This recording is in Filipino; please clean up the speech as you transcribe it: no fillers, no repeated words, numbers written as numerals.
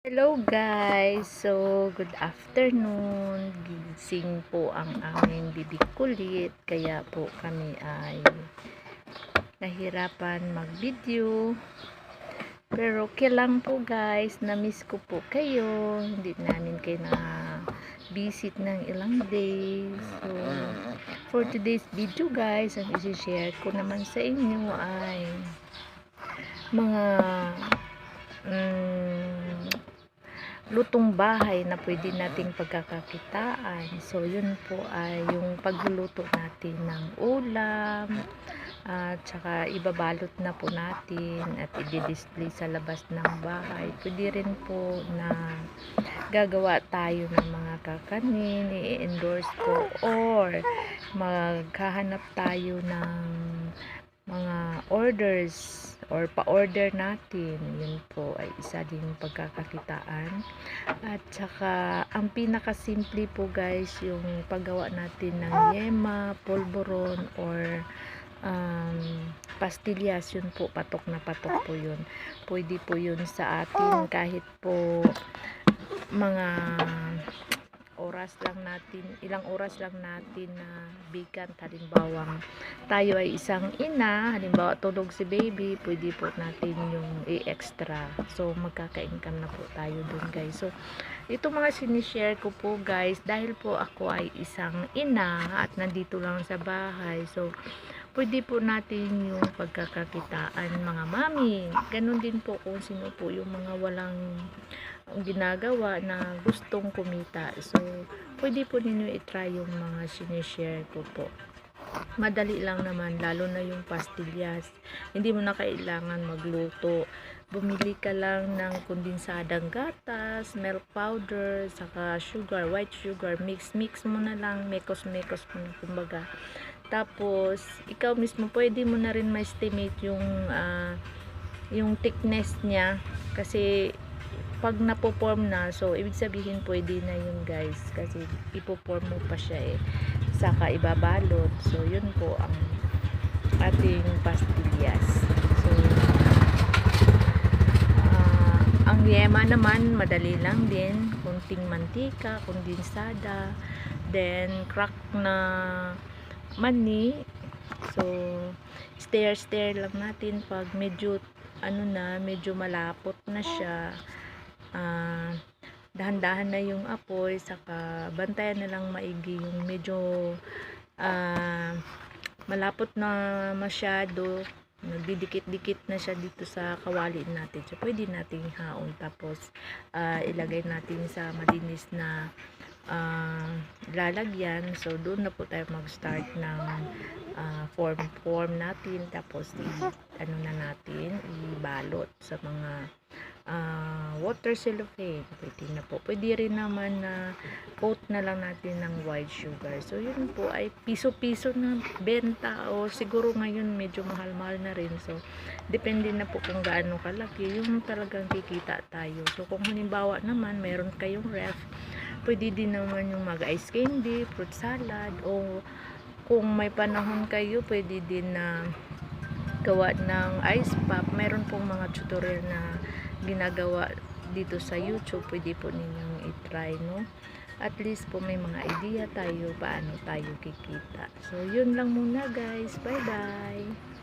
Hello guys! So, good afternoon. Gising po ang aming bibig kulit. Kaya po kami ay nahirapan mag-video. Pero okay lang po guys. Na-miss ko po kayo. Hindi namin kayo na-visit ng ilang days. So, for today's video guys, ang isi-share ko naman sa inyo ay mga lutong bahay na pwede nating pagkakakitaan. So, yun po ay yung pagluluto natin ng ulam, at saka ibabalot na po natin at i-display sa labas ng bahay. Pwede rin po na gagawa tayo ng mga kakanin, i-endorse po, or maghahanap tayo ng mga orders or pa-order natin. Yun po ay isa din pagkakakitaan. At saka ang pinakasimple po guys, yung paggawa natin ng yema, polvoron, or pastillas. Yun po, patok na patok po yun. Pwede po yun sa atin kahit po mga ilang oras lang natin na vacant. Halimbawa tayo ay isang ina, halimbawa tulog si baby, pwede po natin yung i-extra. So magkaka-income na po tayo dun guys. So ito mga sinishare ko po guys, dahil po ako ay isang ina at nandito lang sa bahay. So pwede po natin yung pagkakakitaan mga mami. Ganun din po kung sino po yung mga walang ginagawa na gustong kumita. So pwede po ninyo i-try yung mga sinishare ko po. Madali lang naman, lalo na yung pastillas. Hindi mo na kailangan magluto. Bumili ka lang ng kondensadang gatas, milk powder, saka sugar, white sugar. Mix mo na lang, mekos mo na kumbaga. Tapos ikaw mismo pwede mo na rin ma-estimate yung thickness niya, kasi pag napoform na, so ibig sabihin pwede na yun guys, kasi ipoform mo pa siya saka ibabalot. So yun po ang ating pastillas. So ang yema naman madali lang din, kunting mantika, kondensada, then crack na mani. So stir lang natin pag medyo medyo malapot na siya. Dahan-dahan na yung apoy, saka bantayan na lang maigi yung medyo malapot na masyado, nagdidikit-dikit na siya dito sa kawali natin. So pwede nating haon, tapos ilagay natin sa malinis na lalagyan. So doon na po tayo mag-start ng form natin, tapos na natin ibalot sa mga water cellophane. Pwede na po. Pwede rin naman na coat na lang natin ng white sugar. So yun po ay piso-piso na benta, o siguro ngayon medyo mahal-mahal na rin. So depende na po kung gaano kalaki yung talagang kikita tayo. So kung halimbawa naman meron kayong ref, pwede din naman yung mag-ice candy, fruit salad, o kung may panahon kayo, pwede din na gawa ng ice pop. Meron pong mga tutorial na ginagawa dito sa YouTube. Pwede po ninyong i-try, no? At least po may mga idea tayo paano tayo kikita. So yun lang muna guys. Bye bye!